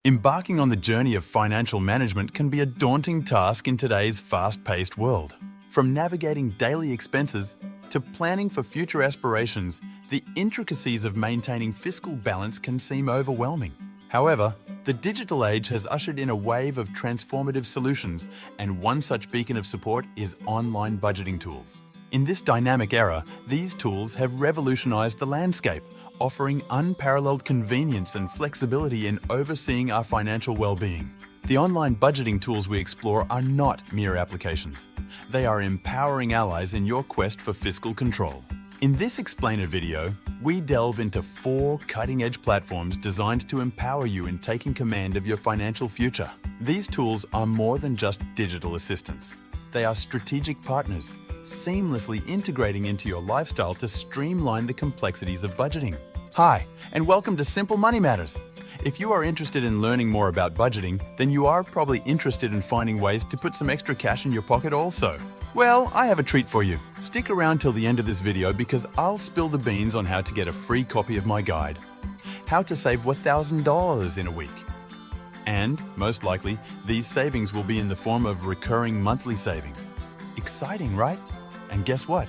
Embarking on the journey of financial management can be a daunting task in today's fast-paced world. From navigating daily expenses to planning for future aspirations, the intricacies of maintaining fiscal balance can seem overwhelming. However, the digital age has ushered in a wave of transformative solutions, and one such beacon of support is online budgeting tools. In this dynamic era, these tools have revolutionized the landscape, offering unparalleled convenience and flexibility in overseeing our financial well-being. The online budgeting tools we explore are not mere applications. They are empowering allies in your quest for fiscal control. In this explainer video, we delve into 4 cutting-edge platforms designed to empower you in taking command of your financial future. These tools are more than just digital assistants. They are strategic partners, seamlessly integrating into your lifestyle to streamline the complexities of budgeting. Hi, and welcome to Simple Money Matters. If you are interested in learning more about budgeting, then you are probably interested in finding ways to put some extra cash in your pocket also. Well, I have a treat for you. Stick around till the end of this video because I'll spill the beans on how to get a free copy of my guide, How to Save $1,000 in a Week. And, most likely, these savings will be in the form of recurring monthly savings. Exciting, right? And guess what?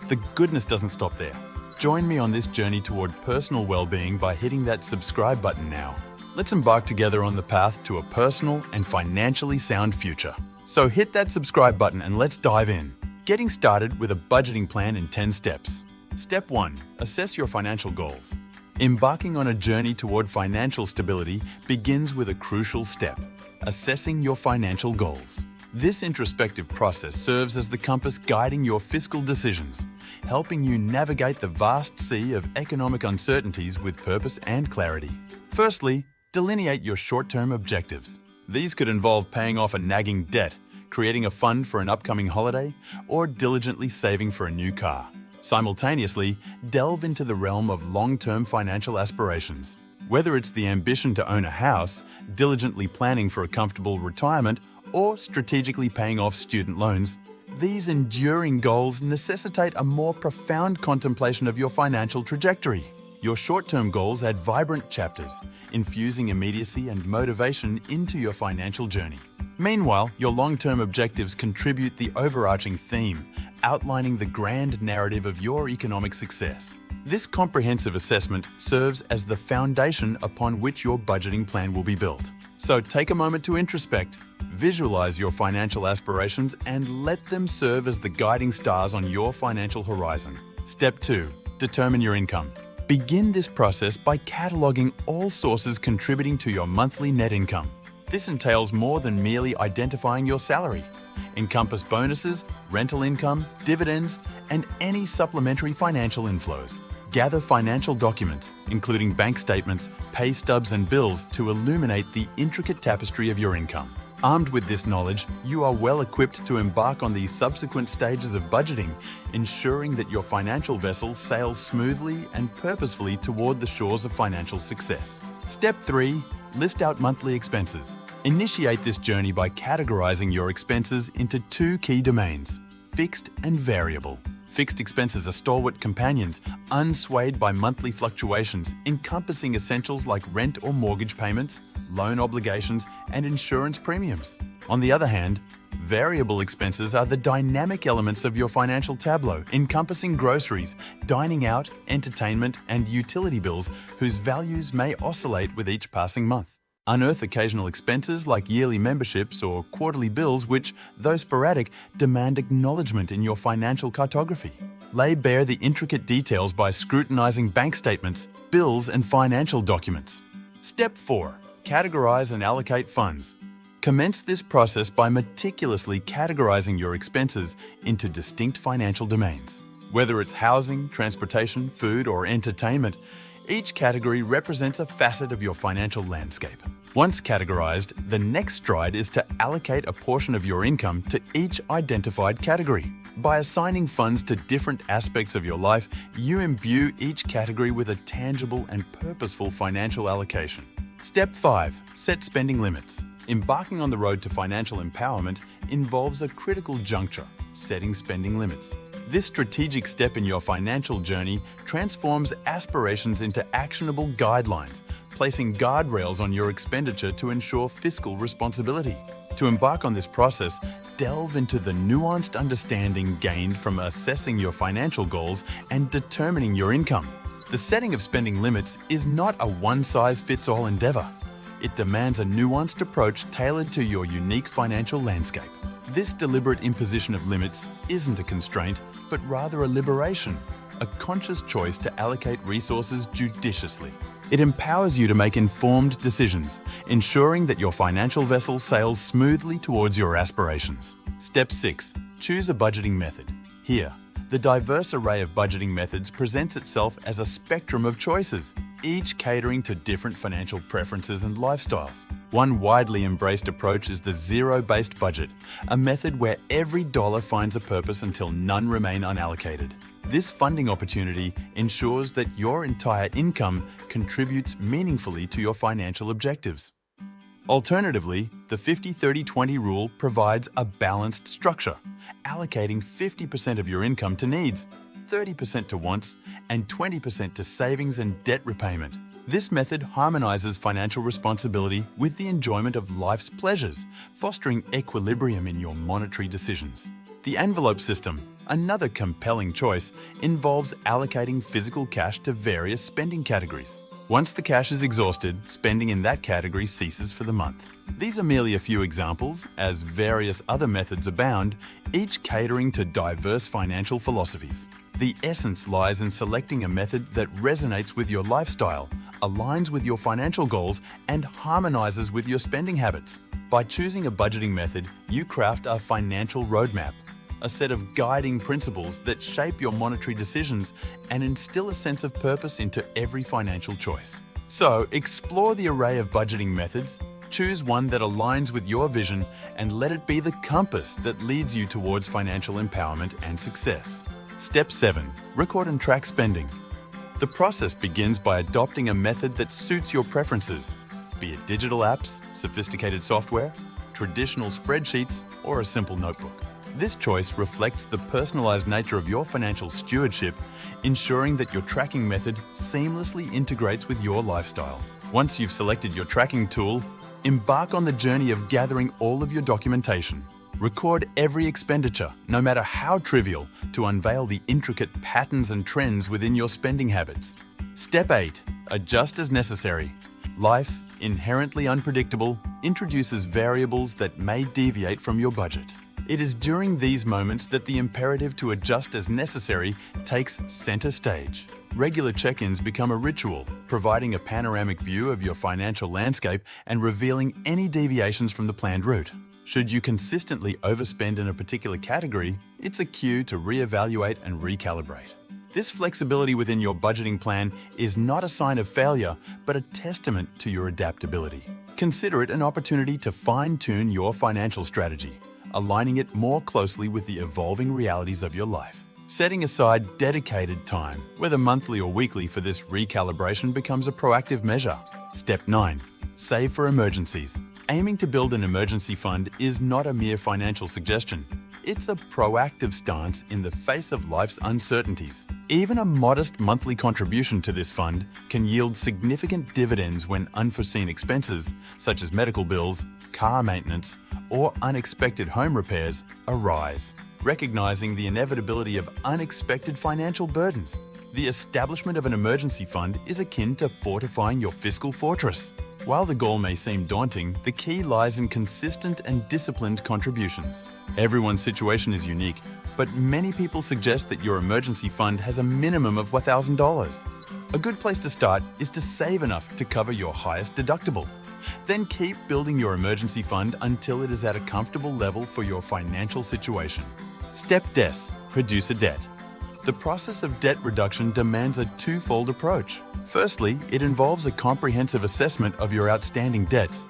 The goodness doesn't stop there. Join me on this journey toward personal well-being by hitting that subscribe button now. Let's embark together on the path to a personal and financially sound future. So hit that subscribe button and let's dive in. Getting started with a budgeting plan in 10 steps. Step 1. Assess your financial goals. Embarking on a journey toward financial stability begins with a crucial step: assessing your financial goals. This introspective process serves as the compass guiding your fiscal decisions, helping you navigate the vast sea of economic uncertainties with purpose and clarity. Firstly, delineate your short-term objectives. These could involve paying off a nagging debt, creating a fund for an upcoming holiday, or diligently saving for a new car. Simultaneously, delve into the realm of long-term financial aspirations. Whether it's the ambition to own a house, diligently planning for a comfortable retirement, or strategically paying off student loans, these enduring goals necessitate a more profound contemplation of your financial trajectory. Your short-term goals add vibrant chapters, infusing immediacy and motivation into your financial journey. Meanwhile, your long-term objectives contribute the overarching theme, outlining the grand narrative of your economic success. This comprehensive assessment serves as the foundation upon which your budgeting plan will be built. So take a moment to introspect, visualize your financial aspirations, and let them serve as the guiding stars on your financial horizon. Step 2. Determine your income. Begin this process by cataloging all sources contributing to your monthly net income. This entails more than merely identifying your salary. Encompass bonuses, rental income, dividends, and any supplementary financial inflows. Gather financial documents, including bank statements, pay stubs, and bills to illuminate the intricate tapestry of your income. Armed with this knowledge, you are well equipped to embark on the subsequent stages of budgeting, ensuring that your financial vessel sails smoothly and purposefully toward the shores of financial success. Step 3. List out monthly expenses. Initiate this journey by categorizing your expenses into 2 key domains: fixed and variable. Fixed expenses are stalwart companions, unswayed by monthly fluctuations, encompassing essentials like rent or mortgage payments, loan obligations, and insurance premiums. On the other hand, variable expenses are the dynamic elements of your financial tableau, encompassing groceries, dining out, entertainment, and utility bills whose values may oscillate with each passing month. Unearth occasional expenses like yearly memberships or quarterly bills which, though sporadic, demand acknowledgement in your financial cartography. Lay bare the intricate details by scrutinizing bank statements, bills, and financial documents. Step 4. Categorize and allocate funds. Commence this process by meticulously categorizing your expenses into distinct financial domains. Whether it's housing, transportation, food, or entertainment, each category represents a facet of your financial landscape. Once categorized, the next stride is to allocate a portion of your income to each identified category. By assigning funds to different aspects of your life, you imbue each category with a tangible and purposeful financial allocation. Step 5. Set spending limits. Embarking on the road to financial empowerment involves a critical juncture: setting spending limits. This strategic step in your financial journey transforms aspirations into actionable guidelines, placing guardrails on your expenditure to ensure fiscal responsibility. To embark on this process, delve into the nuanced understanding gained from assessing your financial goals and determining your income. The setting of spending limits is not a one-size-fits-all endeavor. It demands a nuanced approach tailored to your unique financial landscape. This deliberate imposition of limits isn't a constraint, but rather a liberation, a conscious choice to allocate resources judiciously. It empowers you to make informed decisions, ensuring that your financial vessel sails smoothly towards your aspirations. Step 6. Choose a budgeting method. Here, the diverse array of budgeting methods presents itself as a spectrum of choices, each catering to different financial preferences and lifestyles. One widely embraced approach is the zero-based budget, a method where every dollar finds a purpose until none remain unallocated. This funding opportunity ensures that your entire income contributes meaningfully to your financial objectives. Alternatively, the 50-30-20 rule provides a balanced structure, allocating 50% of your income to needs, 30% to wants, and 20% to savings and debt repayment. This method harmonizes financial responsibility with the enjoyment of life's pleasures, fostering equilibrium in your monetary decisions. The envelope system, another compelling choice, involves allocating physical cash to various spending categories. Once the cash is exhausted, spending in that category ceases for the month. These are merely a few examples, as various other methods abound, each catering to diverse financial philosophies. The essence lies in selecting a method that resonates with your lifestyle, aligns with your financial goals, and harmonizes with your spending habits. By choosing a budgeting method, you craft a financial roadmap, a set of guiding principles that shape your monetary decisions and instill a sense of purpose into every financial choice. So, explore the array of budgeting methods, choose one that aligns with your vision, and let it be the compass that leads you towards financial empowerment and success. Step 7. Record and track spending. The process begins by adopting a method that suits your preferences, be it digital apps, sophisticated software, traditional spreadsheets, or a simple notebook. This choice reflects the personalized nature of your financial stewardship, ensuring that your tracking method seamlessly integrates with your lifestyle. Once you've selected your tracking tool, embark on the journey of gathering all of your documentation. Record every expenditure, no matter how trivial, to unveil the intricate patterns and trends within your spending habits. Step 8. Adjust as necessary. Life, inherently unpredictable, introduces variables that may deviate from your budget. It is during these moments that the imperative to adjust as necessary takes center stage. Regular check-ins become a ritual, providing a panoramic view of your financial landscape and revealing any deviations from the planned route. Should you consistently overspend in a particular category, it's a cue to reevaluate and recalibrate. This flexibility within your budgeting plan is not a sign of failure, but a testament to your adaptability. Consider it an opportunity to fine-tune your financial strategy, aligning it more closely with the evolving realities of your life. Setting aside dedicated time, whether monthly or weekly, for this recalibration becomes a proactive measure. Step 9. Save for emergencies. Aiming to build an emergency fund is not a mere financial suggestion. It's a proactive stance in the face of life's uncertainties. Even a modest monthly contribution to this fund can yield significant dividends when unforeseen expenses, such as medical bills, car maintenance, or unexpected home repairs, arise. Recognizing the inevitability of unexpected financial burdens, the establishment of an emergency fund is akin to fortifying your fiscal fortress. While the goal may seem daunting, the key lies in consistent and disciplined contributions. Everyone's situation is unique, but many people suggest that your emergency fund has a minimum of $1,000. A good place to start is to save enough to cover your highest deductible. Then keep building your emergency fund until it is at a comfortable level for your financial situation. Step Des. Reduce a debt. The process of debt reduction demands a twofold approach. Firstly, it involves a comprehensive assessment of your outstanding debts,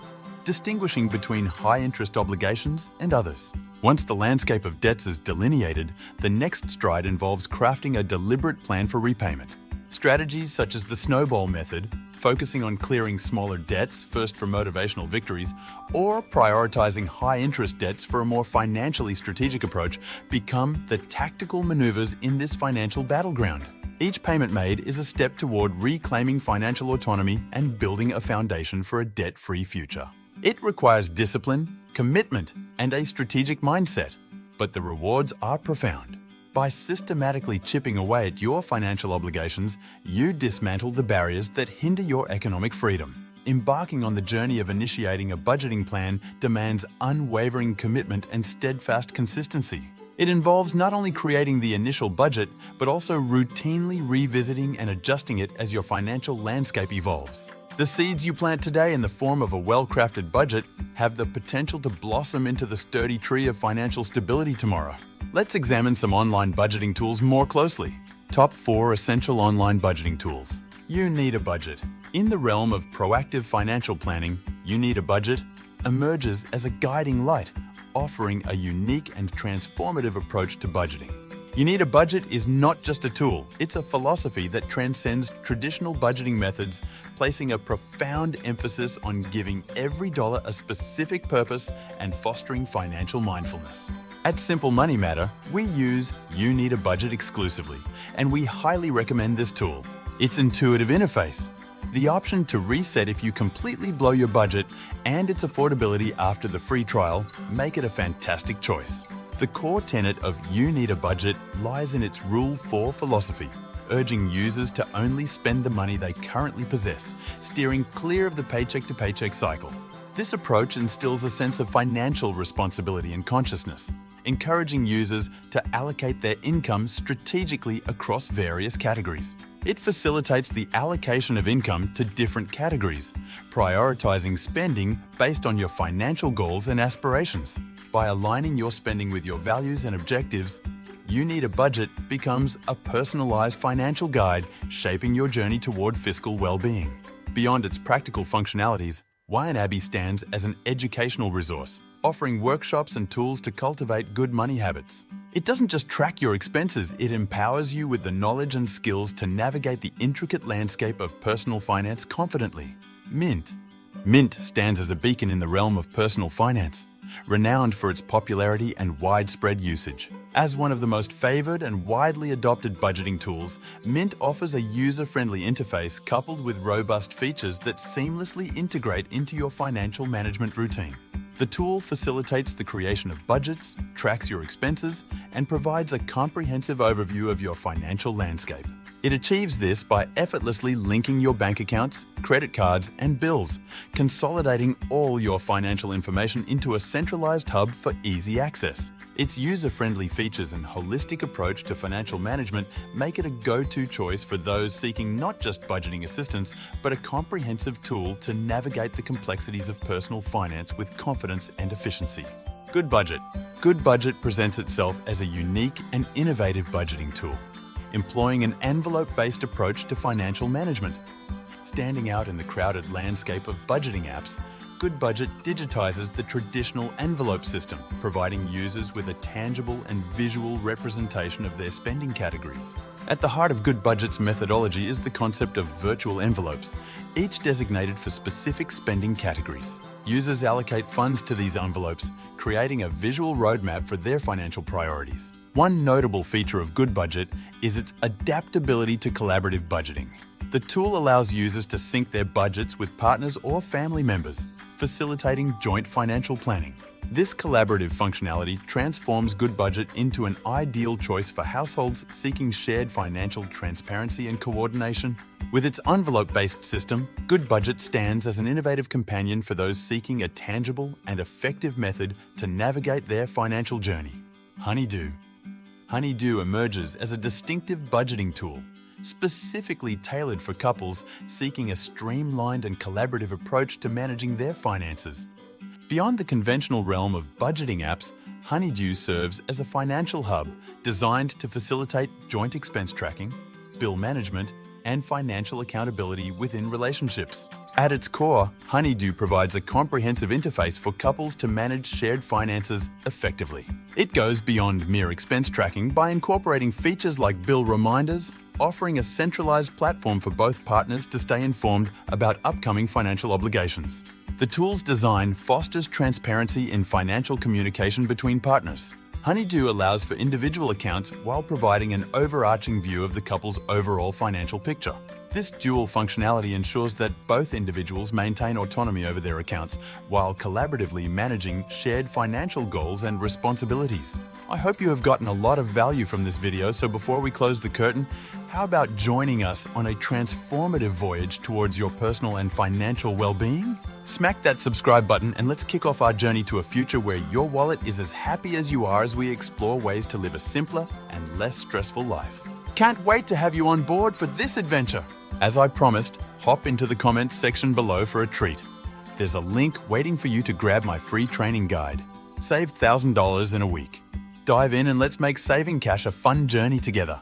distinguishing between high-interest obligations and others. Once the landscape of debts is delineated, the next stride involves crafting a deliberate plan for repayment. Strategies such as the snowball method, focusing on clearing smaller debts first for motivational victories, or prioritizing high-interest debts for a more financially strategic approach, become the tactical maneuvers in this financial battleground. Each payment made is a step toward reclaiming financial autonomy and building a foundation for a debt-free future. It requires discipline, commitment, and a strategic mindset, but the rewards are profound. By systematically chipping away at your financial obligations, you dismantle the barriers that hinder your economic freedom. Embarking on the journey of initiating a budgeting plan demands unwavering commitment and steadfast consistency. It involves not only creating the initial budget, but also routinely revisiting and adjusting it as your financial landscape evolves. The seeds you plant today in the form of a well-crafted budget have the potential to blossom into the sturdy tree of financial stability tomorrow. Let's examine some online budgeting tools more closely. Top 4 essential online budgeting tools. You need a budget. In the realm of proactive financial planning, You Need a Budget emerges as a guiding light, offering a unique and transformative approach to budgeting. You Need a Budget is not just a tool, it's a philosophy that transcends traditional budgeting methods, placing a profound emphasis on giving every dollar a specific purpose and fostering financial mindfulness. At Simple Money Matter, we use You Need a Budget exclusively, and we highly recommend this tool. Its intuitive interface, the option to reset if you completely blow your budget, and its affordability after the free trial make it a fantastic choice. The core tenet of You Need a Budget lies in its Rule 4 philosophy, urging users to only spend the money they currently possess, steering clear of the paycheck-to-paycheck cycle. This approach instills a sense of financial responsibility and consciousness, encouraging users to allocate their income strategically across various categories. It facilitates the allocation of income to different categories, prioritizing spending based on your financial goals and aspirations. By aligning your spending with your values and objectives, You Need a Budget becomes a personalized financial guide shaping your journey toward fiscal well-being. Beyond its practical functionalities, Duane stands as an educational resource, offering workshops and tools to cultivate good money habits. It doesn't just track your expenses, it empowers you with the knowledge and skills to navigate the intricate landscape of personal finance confidently. Mint stands as a beacon in the realm of personal finance, renowned for its popularity and widespread usage. As one of the most favored and widely adopted budgeting tools, Mint offers a user-friendly interface coupled with robust features that seamlessly integrate into your financial management routine. The tool facilitates the creation of budgets, tracks your expenses, and provides a comprehensive overview of your financial landscape. It achieves this by effortlessly linking your bank accounts, credit cards, and bills, consolidating all your financial information into a centralized hub for easy access. Its user-friendly features and holistic approach to financial management make it a go-to choice for those seeking not just budgeting assistance, but a comprehensive tool to navigate the complexities of personal finance with confidence and efficiency. Good Budget. Good Budget presents itself as a unique and innovative budgeting tool, employing an envelope-based approach to financial management. Standing out in the crowded landscape of budgeting apps, Good Budget digitizes the traditional envelope system, providing users with a tangible and visual representation of their spending categories. At the heart of Good Budget's methodology is the concept of virtual envelopes, each designated for specific spending categories. Users allocate funds to these envelopes, creating a visual roadmap for their financial priorities. One notable feature of Good Budget is its adaptability to collaborative budgeting. The tool allows users to sync their budgets with partners or family members, facilitating joint financial planning. This collaborative functionality transforms Good Budget into an ideal choice for households seeking shared financial transparency and coordination. With its envelope-based system, Good Budget stands as an innovative companion for those seeking a tangible and effective method to navigate their financial journey. Honeydew. Honeydew emerges as a distinctive budgeting tool, specifically tailored for couples seeking a streamlined and collaborative approach to managing their finances. Beyond the conventional realm of budgeting apps, Honeydew serves as a financial hub designed to facilitate joint expense tracking, bill management, and financial accountability within relationships. At its core, Honeydew provides a comprehensive interface for couples to manage shared finances effectively. It goes beyond mere expense tracking by incorporating features like bill reminders, offering a centralized platform for both partners to stay informed about upcoming financial obligations. The tool's design fosters transparency in financial communication between partners. Honeydew allows for individual accounts while providing an overarching view of the couple's overall financial picture. This dual functionality ensures that both individuals maintain autonomy over their accounts while collaboratively managing shared financial goals and responsibilities. I hope you have gotten a lot of value from this video, so before we close the curtain, how about joining us on a transformative voyage towards your personal and financial well-being? Smack that subscribe button and let's kick off our journey to a future where your wallet is as happy as you are as we explore ways to live a simpler and less stressful life. Can't wait to have you on board for this adventure. As I promised, hop into the comments section below for a treat. There's a link waiting for you to grab my free training guide. Save $1,000 in a week. Dive in and let's make saving cash a fun journey together.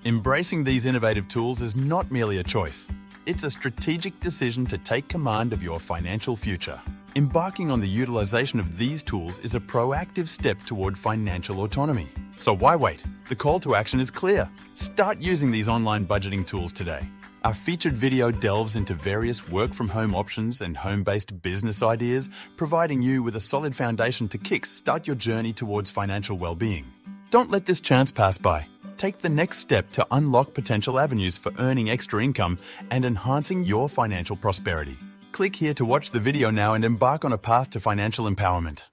Embracing these innovative tools is not merely a choice. It's a strategic decision to take command of your financial future. Embarking on the utilization of these tools is a proactive step toward financial autonomy. So why wait? The call to action is clear. Start using these online budgeting tools today. Our featured video delves into various work-from-home options and home-based business ideas, providing you with a solid foundation to kick-start your journey towards financial well-being. Don't let this chance pass by. Take the next step to unlock potential avenues for earning extra income and enhancing your financial prosperity. Click here to watch the video now and embark on a path to financial empowerment.